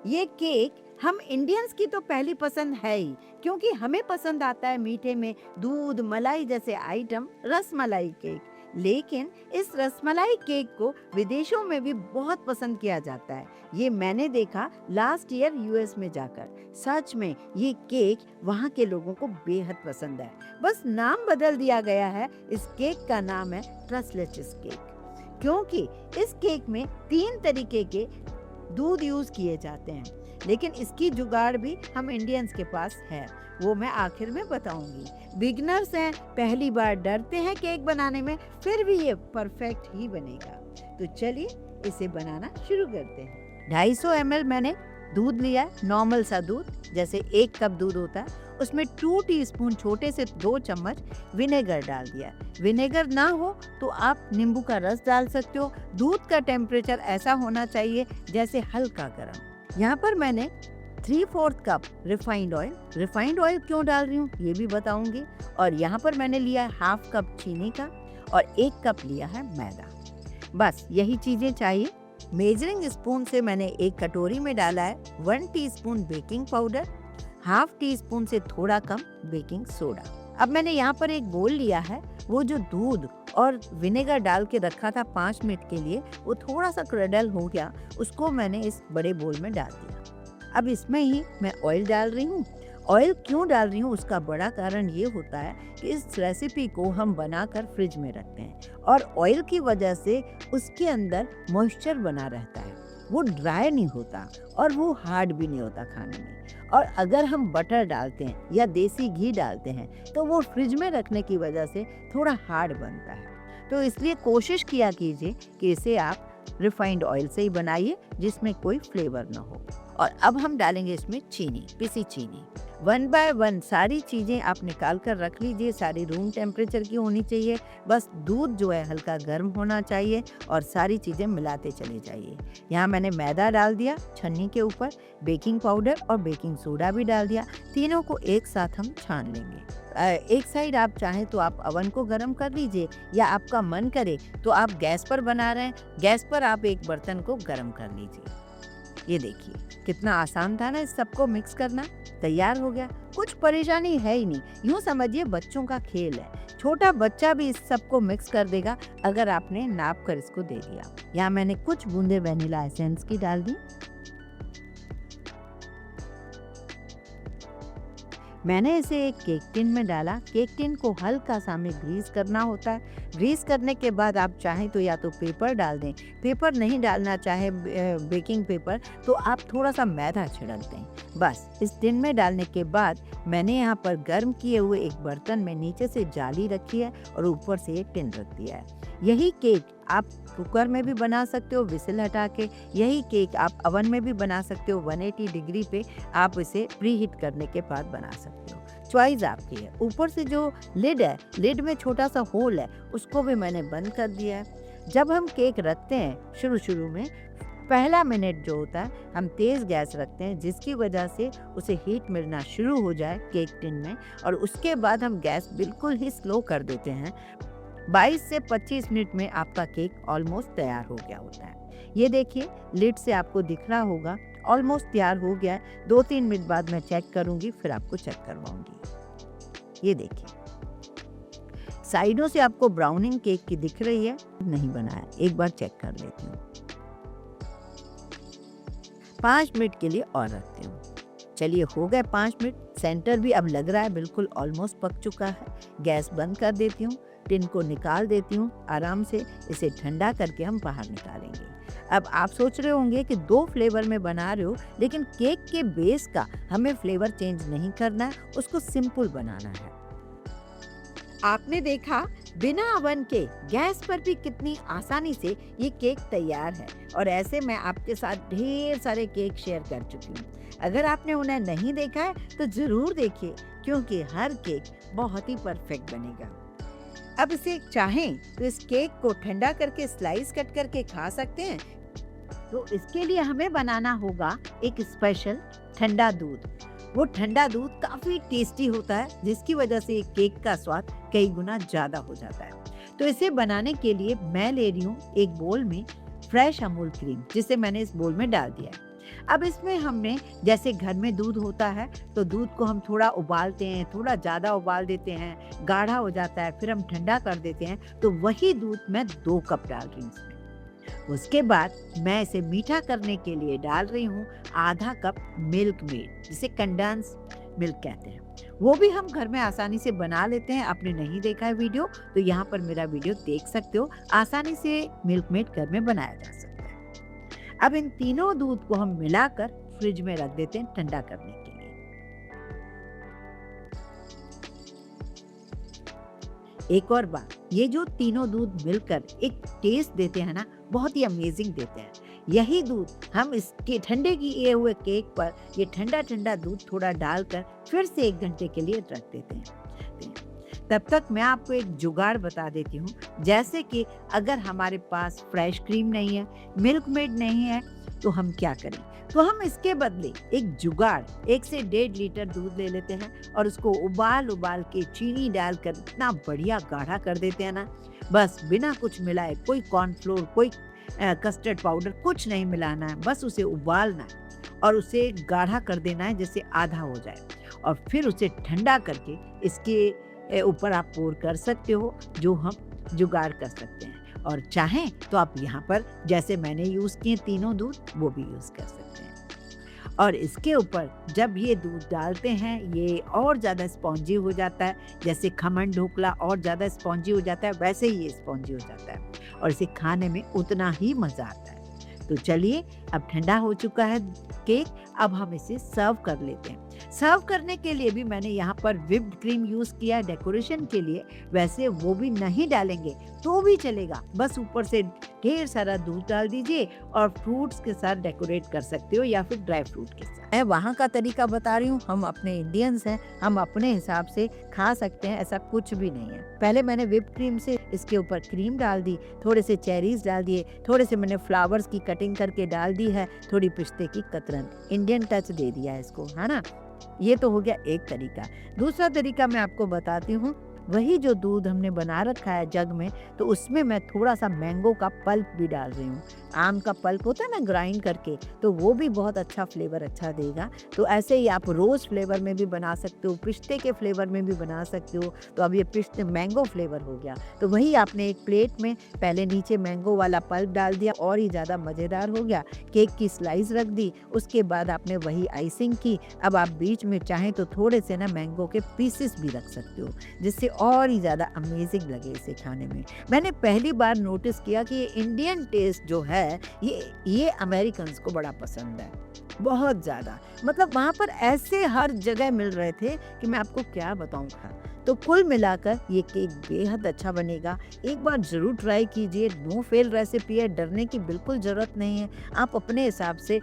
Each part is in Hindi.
ये केक हम इंडियंस की तो पहली पसंद है ही, क्योंकि हमें पसंद आता है मीठे में दूध मलाई जैसे आइटम रसमलाई केक। लेकिन इस रसमलाई केक को विदेशों में भी बहुत पसंद किया जाता है। ये मैंने देखा लास्ट ईयर यूएस में जाकर। सच में ये केक वहाँ के लोगों को बेहद पसंद है। बस नाम बदल दिया गया है। इस केक का नाम है ट्रसलेचिस केक, क्योंकि इस केक में 3 तरीके के दूध यूज किए जाते हैं। लेकिन इसकी जुगाड़ भी हम इंडियंस के पास है, वो मैं आखिर में बताऊंगी। बिगनर्स हैं, पहली बार डरते हैं केक बनाने में, फिर भी ये परफेक्ट ही बनेगा। तो चलिए इसे बनाना शुरू करते हैं। 250 ml मैंने दूध लिया है, नॉर्मल सा दूध, जैसे 1 कप दूध होता है। उसमें 2 टीस्पून छोटे से 2 चम्मच विनेगर डाल दिया। विनेगर ना हो तो आप नींबू का रस डाल सकते हो। दूध का टेम्परेचर ऐसा होना चाहिए जैसे हल्का गर्म। यहाँ पर मैंने 3/4 कप रिफाइंड ऑयल क्यों डाल रही हूँ ये भी बताऊंगी। और यहाँ पर मैंने लिया है 1/2 कप चीनी का और 1 कप लिया है मैदा। बस यही चीजें चाहिए। मेजरिंग स्पून से मैंने एक कटोरी में डाला है 1 टीस्पून बेकिंग पाउडर, 1/2 टीस्पून से थोड़ा कम बेकिंग सोडा। अब मैंने यहाँ पर एक बोल लिया है। वो जो दूध और विनेगर डाल के रखा था 5 मिनट के लिए, वो थोड़ा सा क्रडल हो गया, उसको मैंने इस बड़े बोल में डाल दिया। अब इसमें ही मैं ऑयल डाल रही हूँ। ऑयल क्यों डाल रही हूँ उसका बड़ा कारण ये होता है कि इस रेसिपी को हम बनाकर फ्रिज में रखते हैं और ऑयल की वजह से उसके अंदर मॉइस्चर बना रहता है, वो ड्राई नहीं होता और वो हार्ड भी नहीं होता खाने में। और अगर हम बटर डालते हैं या देसी घी डालते हैं तो वो फ्रिज में रखने की वजह से थोड़ा हार्ड बनता है। तो इसलिए कोशिश किया कीजिए कि इसे आप रिफाइंड ऑयल से ही बनाइए जिसमें कोई फ्लेवर ना हो। और अब हम डालेंगे इसमें चीनी, पिसी चीनी। 1 बाय 1 सारी चीज़ें आप निकाल कर रख लीजिए, सारी रूम टेम्परेचर की होनी चाहिए। बस दूध जो है हल्का गर्म होना चाहिए और सारी चीज़ें मिलाते चले जाइए। यहाँ मैंने मैदा डाल दिया छन्नी के ऊपर, बेकिंग पाउडर और बेकिंग सोडा भी डाल दिया। तीनों को एक साथ हम छान लेंगे। एक साइड आप चाहें तो आप अवन को गर्म कर लीजिए, या आपका मन करे तो आप गैस पर बना रहे हैं, गैस पर आप एक बर्तन को गर्म कर लीजिए। ये देखिए कितना आसान था ना इस सबको मिक्स करना। तैयार हो गया, कुछ परेशानी है ही नहीं। यूँ समझिए बच्चों का खेल है, छोटा बच्चा भी इस सबको मिक्स कर देगा अगर आपने नाप कर इसको दे दिया। यहाँ मैंने कुछ बूंदे वेनिला एसेंस की डाल दी। मैंने इसे एक केक टिन में डाला। केक टिन को हल्का सा हमें ग्रीस करना होता है। ग्रीस करने के बाद आप चाहें तो या तो पेपर डाल दें, पेपर नहीं डालना चाहे बेकिंग पेपर तो आप थोड़ा सा मैदा छिड़क दें। बस इस टिन में डालने के बाद मैंने यहाँ पर गर्म किए हुए एक बर्तन में नीचे से जाली रखी है और ऊपर से ये टिन रख दिया है। यही केक आप कुकर में भी बना सकते हो विसिल हटा के। यही केक आप अवन में भी बना सकते हो, 180 डिग्री पे आप इसे प्री हीट करने के बाद बना सकते हो। चॉइस आपकी है। ऊपर से जो लिड है, लिड में छोटा सा होल है, उसको भी मैंने बंद कर दिया है। जब हम केक रखते हैं शुरू में पहला मिनट जो होता है हम तेज़ गैस रखते हैं, जिसकी वजह से उसे हीट मिलना शुरू हो जाए केक टिन में, और उसके बाद हम गैस बिल्कुल ही स्लो कर देते हैं। 22 से 25 मिनट में आपका केक ऑलमोस्ट तैयार हो गया होता है। ये देखिए लिड से आपको दिख रहा होगा ऑलमोस्ट तैयार हो गया है। 2-3 मिनट बाद मैं चेक करूंगी, फिर आपको चेक करवाऊंगी। ये देखिए साइडों से आपको ब्राउनिंग केक की दिख रही है, नहीं बनाया, एक बार चेक कर लेती हूँ। 5 मिनट के लिए और रखती हूँ। चलिए हो गए 5 मिनट। सेंटर भी अब लग रहा है बिल्कुल ऑलमोस्ट पक चुका है। गैस बंद कर देती हूँ, टिन को निकाल देती हूँ आराम से। इसे ठंडा करके हम बाहर निकालेंगे। अब आप सोच रहे होंगे कि 2 फ्लेवर में बना रहे हो, लेकिन केक के बेस का हमें फ्लेवर चेंज नहीं करना है, उसको सिंपल बनाना है। आपने देखा बिना अवन के गैस पर भी कितनी आसानी से ये केक तैयार है। और ऐसे मैं आपके साथ ढेर सारे केक शेयर कर चुकी हूँ। अगर आपने उन्हें नहीं देखा है तो जरूर देखिए, क्योंकि हर केक बहुत ही परफेक्ट बनेगा। अब इसे चाहें तो इस केक को ठंडा करके स्लाइस कट करके खा सकते हैं। तो इसके लिए हमें बनाना होगा एक स्पेशल ठंडा दूध। वो ठंडा दूध काफी टेस्टी होता है, जिसकी वजह से केक का स्वाद कई गुना ज्यादा हो जाता है। तो इसे बनाने के लिए मैं ले रही हूँ एक बोल में फ्रेश अमूल क्रीम, जिसे मैंने इस बोल में डाल दिया है। अब इसमें हमने जैसे घर में दूध होता है तो दूध को हम थोड़ा उबालते हैं, थोड़ा ज़्यादा उबाल देते हैं, गाढ़ा हो जाता है, फिर हम ठंडा कर देते हैं, तो वही दूध मैं 2 कप डाल रही हूँ इसमें। उसके बाद मैं इसे मीठा करने के लिए डाल रही हूँ आधा कप मिल्क मेड, जिसे कंडेंस मिल्क कहते हैं। वो भी हम घर में आसानी से बना लेते हैं। आपने नहीं देखा है वीडियो तो यहाँ पर मेरा वीडियो देख सकते हो। आसानी से मिल्क मेड घर में बनाया जा सकता है। अब इन तीनों दूध को हम मिलाकर फ्रिज में रख देते हैं ठंडा करने के लिए। एक और बात, ये जो तीनों दूध मिलकर एक टेस्ट देते हैं ना, बहुत ही अमेजिंग देते हैं। यही दूध हम इसके ठंडे किए हुए केक पर ये ठंडा ठंडा दूध थोड़ा डालकर फिर से 1 घंटे के लिए रख देते हैं। तब तक मैं आपको एक जुगाड़ बता देती हूँ। जैसे कि अगर हमारे पास फ्रेश क्रीम नहीं है, मिल्क मेड नहीं है, तो हम क्या करें? तो हम इसके बदले एक जुगाड़ 1 से 1.5 लीटर दूध ले लेते हैं और उसको उबाल के चीनी डालकर इतना बढ़िया गाढ़ा कर देते हैं ना, बस बिना कुछ मिलाए, कोई कॉर्नफ्लोर, कोई कस्टर्ड पाउडर, कुछ नहीं मिलाना है, बस उसे उबालना है और उसे गाढ़ा कर देना है जैसे आधा हो जाए, और फिर उसे ठंडा करके इसके ऊपर आप पोर कर सकते हो, जो हम जुगाड़ कर सकते हैं। और चाहें तो आप यहाँ पर जैसे मैंने यूज़ किए तीनों दूध, वो भी यूज़ कर सकते हैं। और इसके ऊपर जब ये दूध डालते हैं, ये और ज़्यादा स्पॉन्जी हो जाता है। जैसे खमन ढोकला और ज़्यादा स्पॉन्जी हो जाता है, वैसे ही ये स्पॉन्जी हो जाता है और इसे खाने में उतना ही मज़ा आता है। तो चलिए, अब ठंडा हो चुका है केक, अब हम इसे सर्व कर लेते हैं। सर्व करने के लिए भी मैंने यहाँ पर व्हिप्ड क्रीम यूज़ किया है डेकोरेशन के लिए। वैसे वो भी नहीं डालेंगे तो भी चलेगा, बस ऊपर से ढेर सारा दूध डाल दीजिए और फ्रूट्स के साथ डेकोरेट कर सकते हो या फिर ड्राई फ्रूट के साथ। मैं वहाँ का तरीका बता रही हूँ, हम अपने इंडियंस हैं, हम अपने हिसाब से खा सकते हैं, ऐसा कुछ भी नहीं है। पहले मैंने व्हिप्ड क्रीम से इसके ऊपर क्रीम डाल दी, थोड़े से चेरीज डाल दिए, थोड़े से मैंने फ्लावर्स की कटिंग करके डाल दी है, थोड़ी पिस्ते की कतरन, इंडियन टच दे दिया है इसको, है ना। ये तो हो गया एक तरीका। दूसरा तरीका मैं आपको बताती हूँ। वही जो दूध हमने बना रखा है जग में, तो उसमें मैं थोड़ा सा मैंगो का पल्प भी डाल रही हूँ। आम का पल्प होता है ना, ग्राइंड करके, तो वो भी बहुत अच्छा फ्लेवर अच्छा देगा। तो ऐसे ही आप रोज़ फ्लेवर में भी बना सकते हो, पिस्ते के फ्लेवर में भी बना सकते हो। तो अब ये पिस्ते मैंगो फ्लेवर हो गया। तो वही आपने एक प्लेट में पहले नीचे मैंगो वाला पल्प डाल दिया, और ही ज़्यादा मज़ेदार हो गया। केक की स्लाइस रख दी, उसके बाद आपने वही आइसिंग की। अब आप बीच में चाहें तो थोड़े से ना मैंगो के पीसेस भी रख सकते हो, जिससे और ही ज़्यादा अमेजिंग लगे इसे खाने में। मैंने पहली बार नोटिस किया कि ये इंडियन टेस्ट जो है, ये अमेरिकन्स को बड़ा पसंद है, बहुत ज़्यादा। मतलब वहाँ पर ऐसे हर जगह मिल रहे थे कि मैं आपको क्या बताऊँ। तो कुल मिलाकर ये केक बेहद अच्छा बनेगा। एक बार ज़रूर ट्राई कीजिए। नो फेल रेसिपी है, डरने की बिल्कुल ज़रूरत नहीं है। आप अपने हिसाब से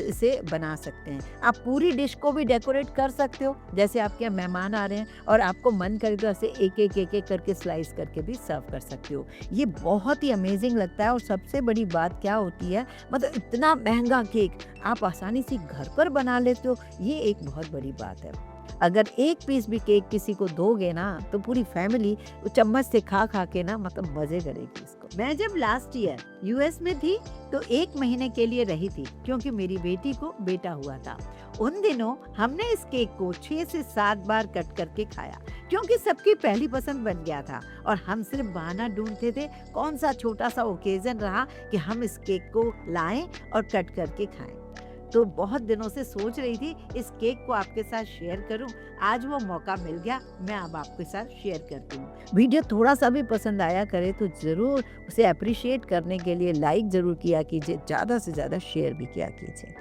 इसे बना सकते हैं। आप पूरी डिश को भी डेकोरेट कर सकते हो, जैसे आपके यहाँ मेहमान आ रहे हैं और आपको मन करे तो ऐसे एक एक करके स्लाइस करके भी सर्व कर सकते हो। ये बहुत ही अमेजिंग लगता है। और सबसे बड़ी बात क्या होती है, मतलब इतना महंगा केक आप आसानी से घर पर बना लेते हो, ये एक बहुत बड़ी बात है। अगर एक पीस भी केक किसी को दोगे ना, तो पूरी फैमिली चम्मच से खा के ना, मतलब मजे करेगी इसको। मैं जब लास्ट ईयर यूएस में थी तो 1 महीने के लिए रही थी, क्योंकि मेरी बेटी को बेटा हुआ था। उन दिनों हमने इस केक को 6 से 7 बार कट करके खाया, क्योंकि सबकी पहली पसंद बन गया था। और हम सिर्फ बहाना ढूंढते थे कौन सा छोटा सा ओकेजन रहा कि हम इस केक को लाएं और कट करके खाएं। तो बहुत दिनों से सोच रही थी इस केक को आपके साथ शेयर करूं। आज वो मौका मिल गया, मैं अब आपके साथ शेयर करती हूँ। वीडियो थोड़ा सा भी पसंद आया करे तो ज़रूर उसे अप्रिशिएट करने के लिए लाइक ज़रूर किया कीजिए, ज़्यादा से ज़्यादा शेयर भी किया कीजिए।